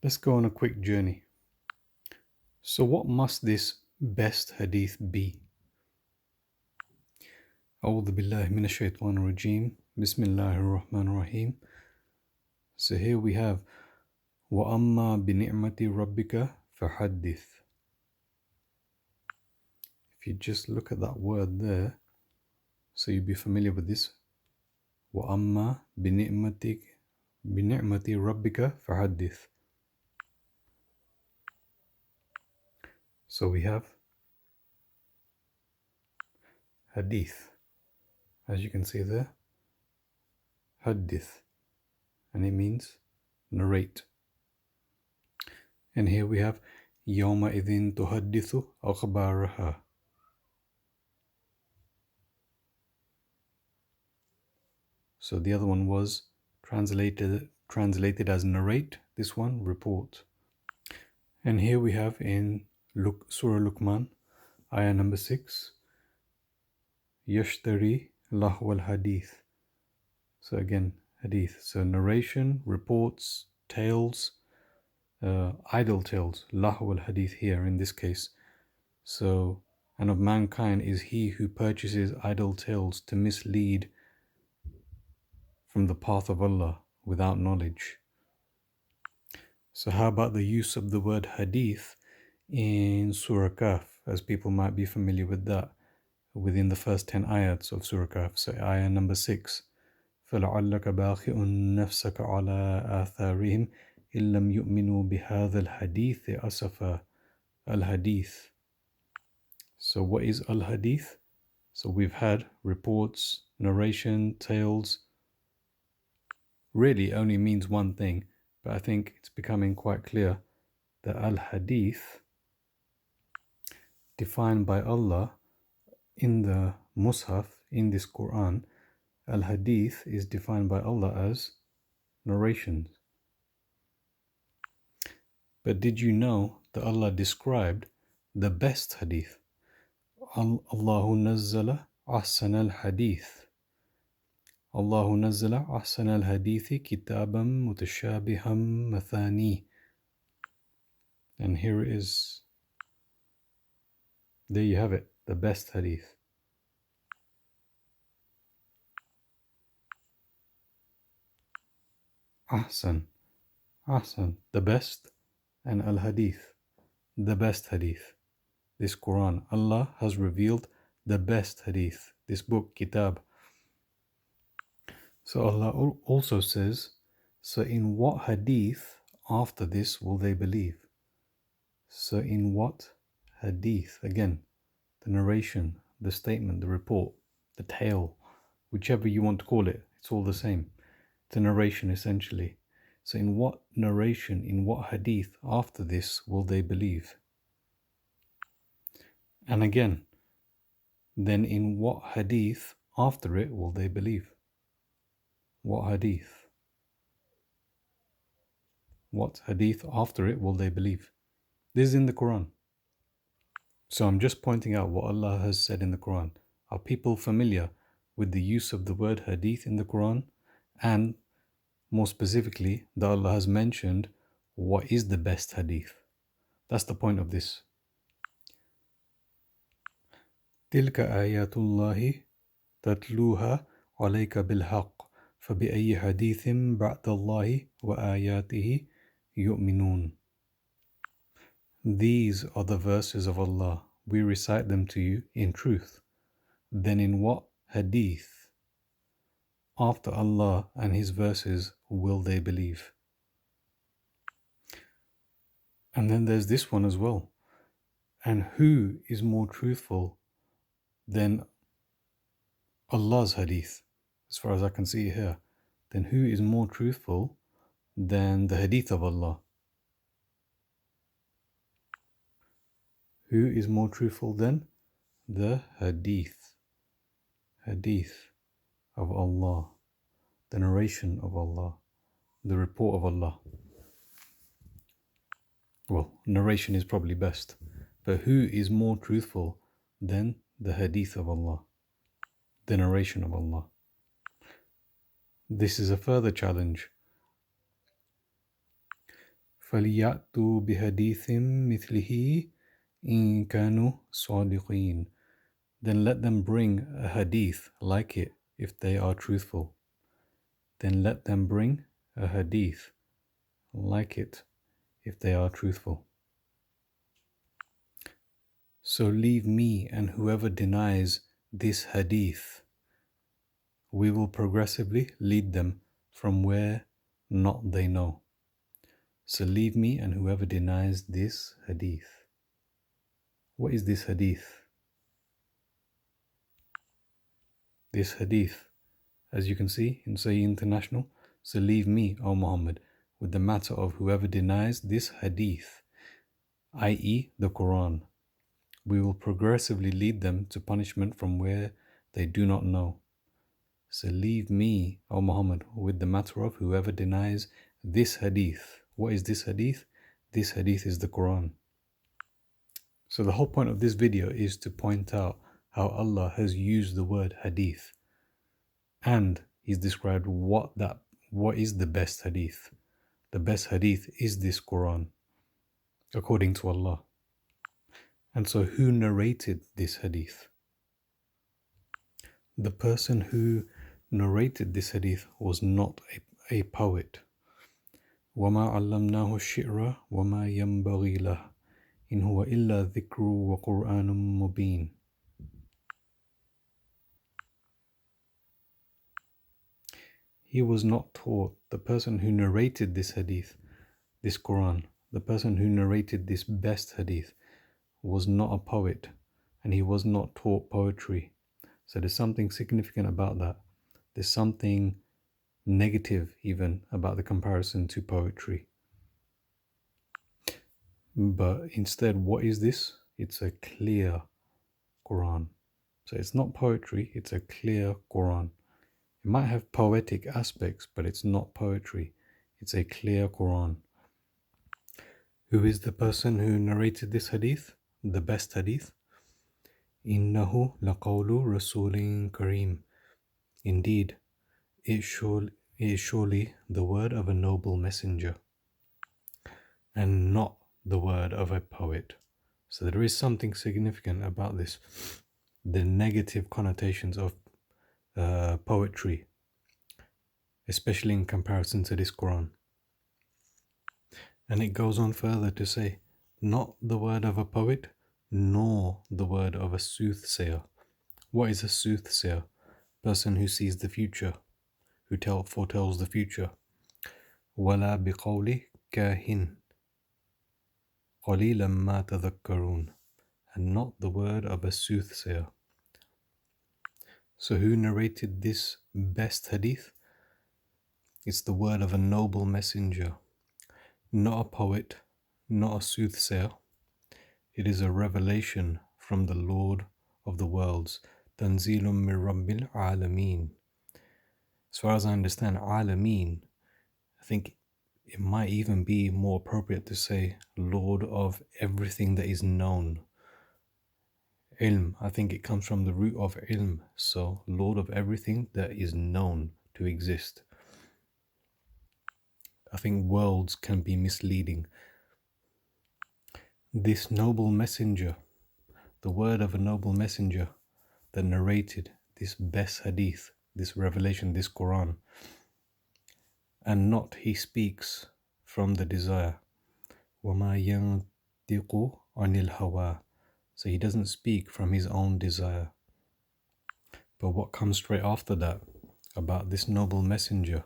Let's go on a quick journey. So what must this best hadith be? أعوذ بالله من الشيطان الرجيم بسم الله الرحمن الرحيم. So here we have وَأَمَّا بِنِعْمَةِ رَبِّكَ فَحَدِّثْ. If you just look at that word there, so you'll be familiar with this. وَأَمَّا بِنِعْمَةِ رَبِّكَ فَحَدِّثْ. So we have hadith, as you can see there, hadith, and it means narrate. And here we have يَوْمَئِذٍ تُحَدِّثُ أَخْبَارَهَا. So the other one was translated as narrate, this one report. And here we have in Surah Luqman, ayah number 6, يَشْتَرِي لَهْوَ الْحَدِيثِ. So again, hadith. So narration, reports, tales, idle tales, lahw al-hadith here in this case. So, and of mankind is he who purchases idle tales to mislead from the path of Allah without knowledge. So how about the use of the word hadith in Surah Kahf, as people might be familiar with that, within the first 10 ayats of Surah Kahf. So ayah number 6, فَلَعَلَّكَ بَاخِئٌ نَفْسَكَ عَلَىٰ آثَارِهِمْ إِن لَّمْ يُؤْمِنُوا بِهَذَا الْحَدِيثِ أَسَفًا. Al-Hadith. So what is Al-Hadith? So we've had reports, narration, tales. Really only means one thing, but I think it's becoming quite clear that Al-Hadith, defined by Allah in the Mus'haf, in this Quran, Al-Hadith is defined by Allah as narrations. But did you know that Allah described the best hadith? Allahu nazzala ahsan al-hadith. Allahu nazzala ahsan al-hadithi kitaban mutashabiham mathani. And here it is. There you have it, the best hadith. Ahsan, the best, and al-hadith, the best hadith. This Quran, Allah has revealed the best hadith, this book, kitab. So Allah also says, so in what hadith after this will they believe? So in what hadith? Again, the narration, the statement, the report, the tale, whichever you want to call it, it's all the same. The narration essentially. So in what narration, in what hadith after this will they believe? And again, then in what hadith after it will they believe? What hadith? What hadith after it will they believe? This is in the Quran. So I'm just pointing out what Allah has said in the Quran. Are people familiar with the use of the word hadith in the Quran? And more specifically, that Allah has mentioned what is the best hadith. That's the point of this. تِلْكَ آيَاتُ اللَّهِ تَتْلُوهَا عَلَيْكَ بِالْحَقِّ فَبِأَيِّ حَدِيثٍ بَعْدَ اللَّهِ وَآيَاتِهِ يُؤْمِنُونَ. These are the verses of Allah. We recite them to you in truth. Then in what hadith after Allah and His verses will they believe? And then there's this one as well. And who is more truthful than Allah's hadith? As far as I can see here, then who is more truthful than the hadith of Allah? Who is more truthful than the hadith of Allah, the narration of Allah, the report of Allah? Well, narration is probably best, but who is more truthful than the hadith of Allah, the narration of Allah? This is a further challenge. فَلْيَأْتُوا بِحَدِيثٍ مِثْلِهِ إِن كَانُوا صَادِقِينَ. Then let them bring a hadith like it if they are truthful. Then let them bring a hadith like it if they are truthful. So leave me and whoever denies this hadith, we will progressively lead them from where not they know. So leave me and whoever denies this hadith. What is this hadith? This hadith, as you can see in Sahih International, so leave me, O Muhammad, with the matter of whoever denies this hadith, i.e. the Quran. We will progressively lead them to punishment from where they do not know. So leave me, O Muhammad, with the matter of whoever denies this hadith. What is this hadith? This hadith is the Quran. So the whole point of this video is to point out how Allah has used the word hadith. And He's described what is the best hadith. The best hadith is this Quran, according to Allah. And so who narrated this hadith? The person who narrated this hadith was not a poet. وَمَا عَلَّمْنَاهُ الشِّعْرَ وَمَا يَنْبَغِي لَهُ إِنْ هُوَ إِلَّا ذِكْرٌ وَقُرْآنٌ مُبِينٌ. He was not taught, the person who narrated this hadith, this Quran, the person who narrated this best hadith was not a poet, and he was not taught poetry. So there's something significant about that. There's something negative even about the comparison to poetry. But instead, what is this? It's a clear Quran. So it's not poetry, it's a clear Quran. It might have poetic aspects, but it's not poetry. It's a clear Quran. Who is the person who narrated this hadith? The best hadith? إِنَّهُ لَقَوْلُ رَسُولٍ كَرِيمٍ. Indeed, it is surely the word of a noble messenger, and not the word of a poet. So there is something significant about this. The negative connotations of poetry, especially in comparison to this Quran. And it goes on further to say, not the word of a poet, nor the word of a soothsayer. What is a soothsayer? Person who sees the future, who foretells the future. وَلَا بِقَوْلِ كَاهِنٍ قَلِيلًا مَا تَذَكَّرُونَ. And not the word of a soothsayer. So who narrated this best hadith? It's the word of a noble messenger, not a poet, not a soothsayer. It is a revelation from the Lord of the worlds. Tanzilum min Rabbil Alameen. As far as I understand, Alameen, I think it might even be more appropriate to say Lord of everything that is known. Ilm, I think it comes from the root of ilm, so Lord of everything that is known to exist. I think worlds can be misleading. This noble messenger, the word of a noble messenger that narrated this best hadith, this revelation, this Quran, and not he speaks from the desire. وَمَا يَنْطِقُ عَنِ الْهَوَىٰ. So he doesn't speak from his own desire. But what comes straight after that about this noble messenger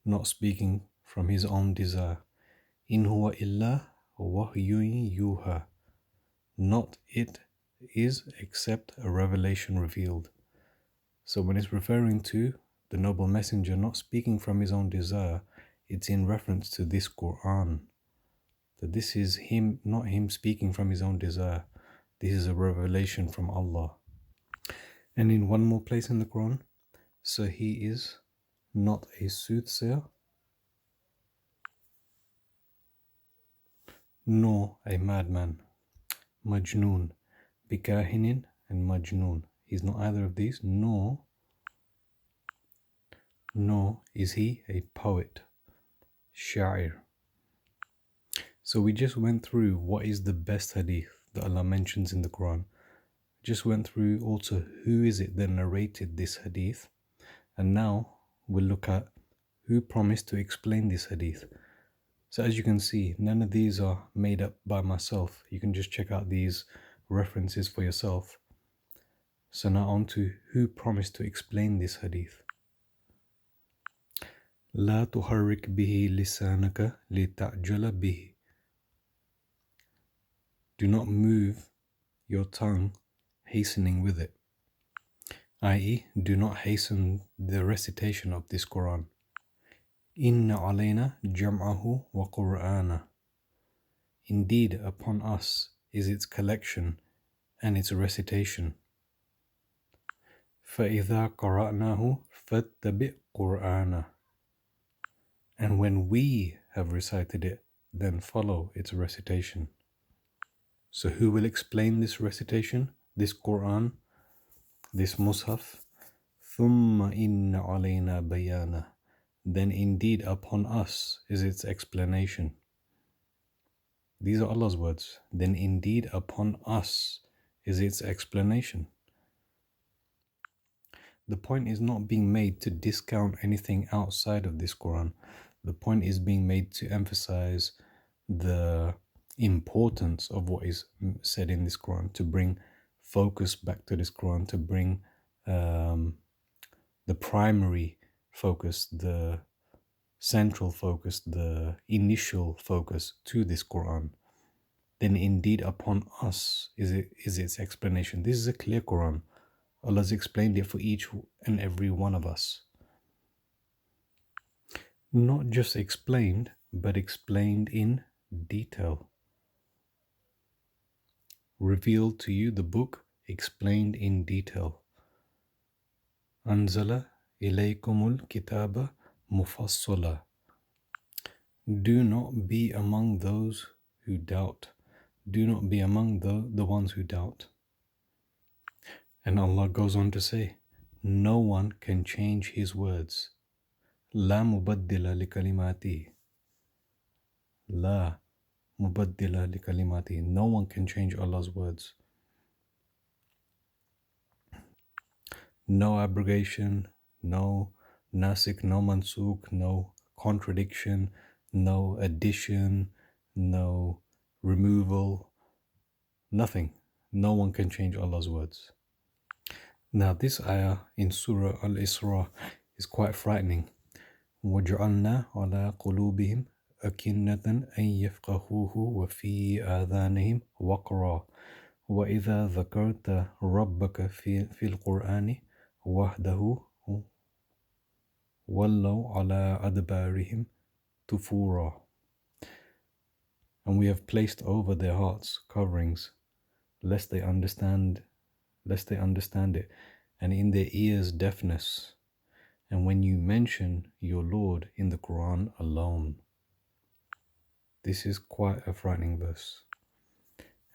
not speaking from his own desire? إِنْ هُوَ إِلَّا وَحْيٌ يُوحَىٰ. Not it is except a revelation revealed. So when it's referring to the noble messenger not speaking from his own desire, it's in reference to this Quran. That this is him, not him speaking from his own desire. This is a revelation from Allah. And in one more place in the Quran, so he is not a soothsayer, nor a madman. Majnoon, Bikahinin and Majnoon. He's not either of these, nor is he a poet, Sha'ir. So we just went through what is the best hadith that Allah mentions in the Quran. Just went through also who is it that narrated this hadith. And now we'll look at who promised to explain this hadith. So as you can see, none of these are made up by myself. You can just check out these references for yourself. So now on to who promised to explain this hadith. لا تحرك به لسانك لتعجل به. Do not move your tongue hastening with it. I.e., do not hasten the recitation of this Quran. إن علينا جمعه وقرآنه. Indeed, upon us is its collection and its recitation. فإذا قرأناه فاتبع قرآنه. And when we have recited it, then follow its recitation. So who will explain this recitation, this Quran, this Mus'haf? ثم إن علينا بيانه. Then indeed upon us is its explanation. These are Allah's words. Then indeed upon us is its explanation. The point is not being made to discount anything outside of this Quran. The point is being made to emphasize the importance of what is said in this Quran, to bring focus back to this Quran, to bring the primary focus, the central focus, the initial focus to this Quran. Then indeed upon us is its explanation. This is a clear Quran. Allah's explained it for each and every one of us. Not just explained, but explained in detail. Revealed to you the book, explained in detail. Anzala ilaykumul kitaba mufassala. Do not be among those who doubt. Do not be among the ones who doubt. And Allah goes on to say, no one can change His words. La mubaddila li kalimati. La mubaddila li kalimati. No one can change Allah's words. No abrogation, no nasik, no mansuk, no contradiction, no addition, no removal, nothing. No one can change Allah's words. Now this ayah in Surah Al-Isra is quite frightening. وَجَعَلْنَا عَلَىٰ قُلُوبِهِمْ أَكِنَّةً أَن يَفْقَهُوهُ وَفِي آذَانِهِمْ وَقْرًا وَإِذَا ذَكَرْتَ رَبَّكَ فِي الْقُرْآنِ وَحْدَهُ وَلَّوْا عَلَىٰ أَدْبَارِهِمْ تُفُورًا. And we have placed over their hearts coverings, lest they understand it, and in their ears deafness. And when you mention your Lord in the Quran alone. This is quite a frightening verse.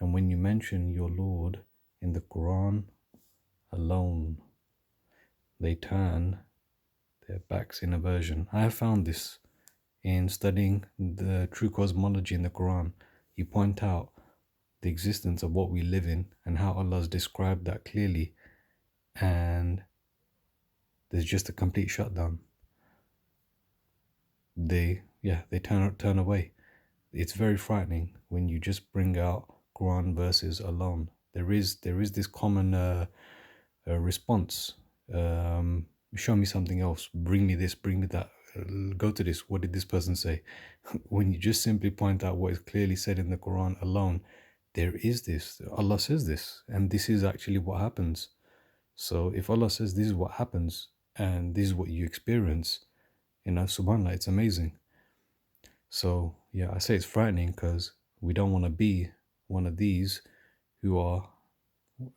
And when you mention your Lord in the Quran alone, they turn their backs in aversion. I have found this in studying the true cosmology in the Quran. You point out the existence of what we live in and how Allah has described that clearly, and there's just a complete shutdown. They turn away. It's very frightening when you just bring out Quran verses alone. There is this common response. Show me something else. Bring me this. Bring me that. Go to this. What did this person say? When you just simply point out what is clearly said in the Quran alone, there is this. Allah says this, and this is actually what happens. So if Allah says this is what happens, and this is what you experience, subhanAllah, it's amazing. So yeah, I say it's frightening because we don't want to be one of these who are,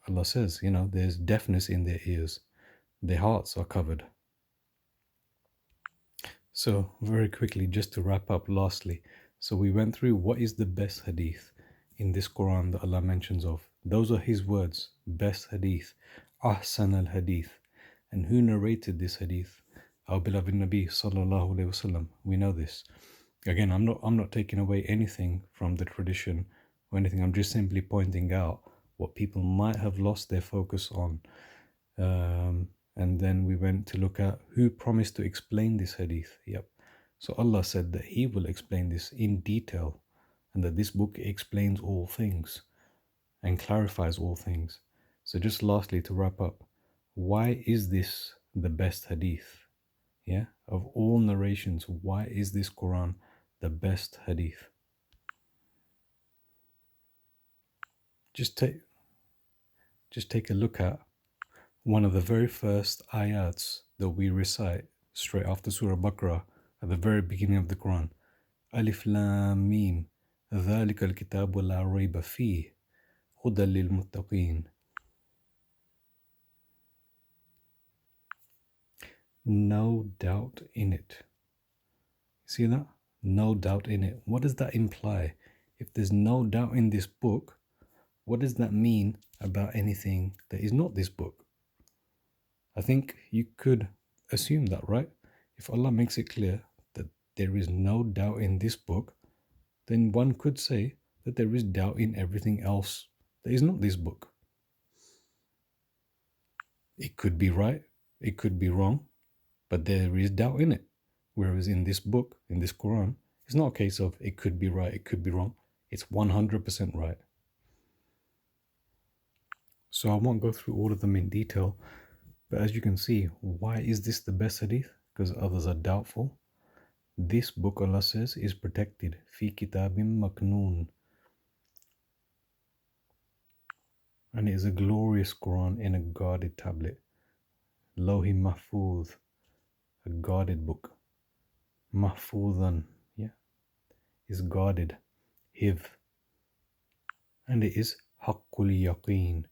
Allah says, there's deafness in their ears. Their hearts are covered. So very quickly, just to wrap up lastly. So we went through what is the best hadith in this Quran that Allah mentions of. Those are His words, best hadith, ahsan al-hadith. And who narrated this hadith? Our beloved Nabi sallallahu alayhi wasallam. We know this. Again, I'm not taking away anything from the tradition or anything. I'm just simply pointing out what people might have lost their focus on. And then we went to look at who promised to explain this hadith. Yep. So Allah said that He will explain this in detail, and that this book explains all things and clarifies all things. So just lastly, to wrap up, why is this the best hadith? Yeah, of all narrations, why is this Quran the best hadith? Just take a look at one of the very first ayats that we recite straight after Surah Baqarah at the very beginning of the Quran. Alif Lam Mim, ذلك الكتاب لا ريب فيه هدى للمتقين. No doubt in it. See that? No doubt in it. What does that imply? If there's no doubt in this book, what does that mean about anything that is not this book? I think you could assume that, right? If Allah makes it clear that there is no doubt in this book, then one could say that there is doubt in everything else that is not this book. It could be right, it could be wrong, but there is doubt in it. Whereas in this book, in this Quran, it's not a case of it could be right, it could be wrong. It's 100% right. So I won't go through all of them in detail, but as you can see, why is this the best hadith? Because others are doubtful. This book, Allah says, is protected. Fi kitabim maknoon. And it is a glorious Quran in a guarded tablet. Lawhi mahfuz, a guarded book. Mahfuzan, yeah, is guarded. Hifz. And it is haqqul yaqeen.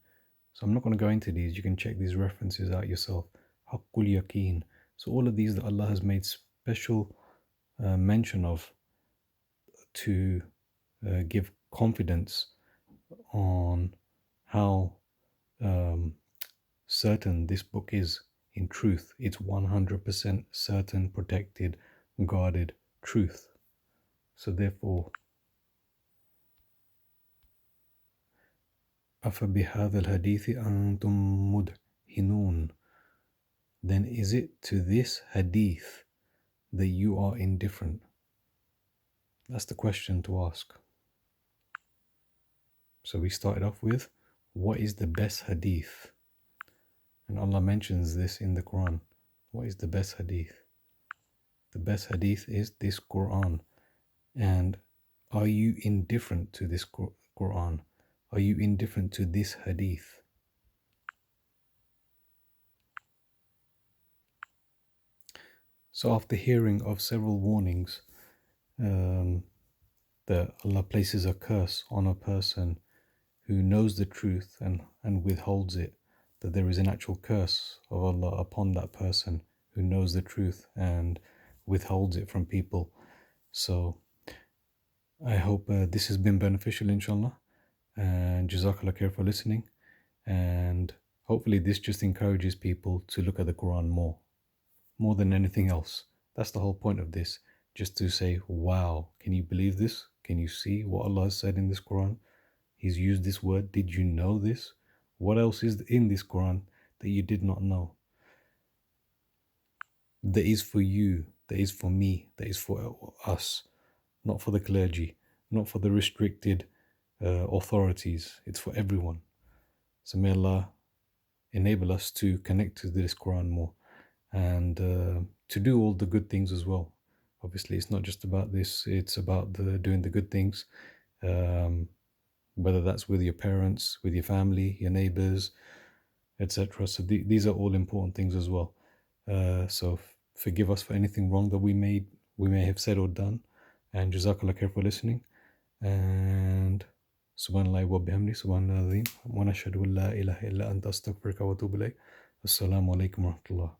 So I'm not going to go into these. You can check these references out yourself. Haqqul yaqeen. So all of these that Allah has made special mention of to give confidence on how certain this book is. In truth, it's 100% certain, protected, guarded truth. So therefore, أَفَبِهَذَا الْحَدِيثِ أَنْتُمْ مُدْهِنُونَ. Then is it to this hadith that you are indifferent? That's the question to ask. So we started off with, what is the best hadith? And Allah mentions this in the Quran. What is the best hadith? The best hadith is this Quran. And are you indifferent to this Quran? Are you indifferent to this hadith? So after hearing of several warnings that Allah places a curse on a person who knows the truth and withholds it, that there is an actual curse of Allah upon that person who knows the truth and withholds it from people. So I hope this has been beneficial, inshallah, and Jazakallah khair for listening, and hopefully this just encourages people to look at the Quran more than anything else. That's the whole point of this, just to say, wow, can you believe this? Can you see what Allah has said in this Quran? He's used this word. Did you know this? What else is in this Quran that you did not know? That is for you, that is for me, that is for us, not for the clergy, not for the restricted authorities. It's for everyone. So may Allah enable us to connect to this Quran more and to do all the good things as well. Obviously, it's not just about this, it's about doing the good things, whether that's with your parents, with your family, your neighbors, etc. So these are all important things as well. So forgive us for anything wrong that we may have said or done, and Jazakallah khair for listening. And subhanallah wa bihamdi, subhanallah azim, wa nashhadu an la ilaha illa anta astaghfiruka wa atubu ilayk. Assalamu alaikum wa rahmatullah.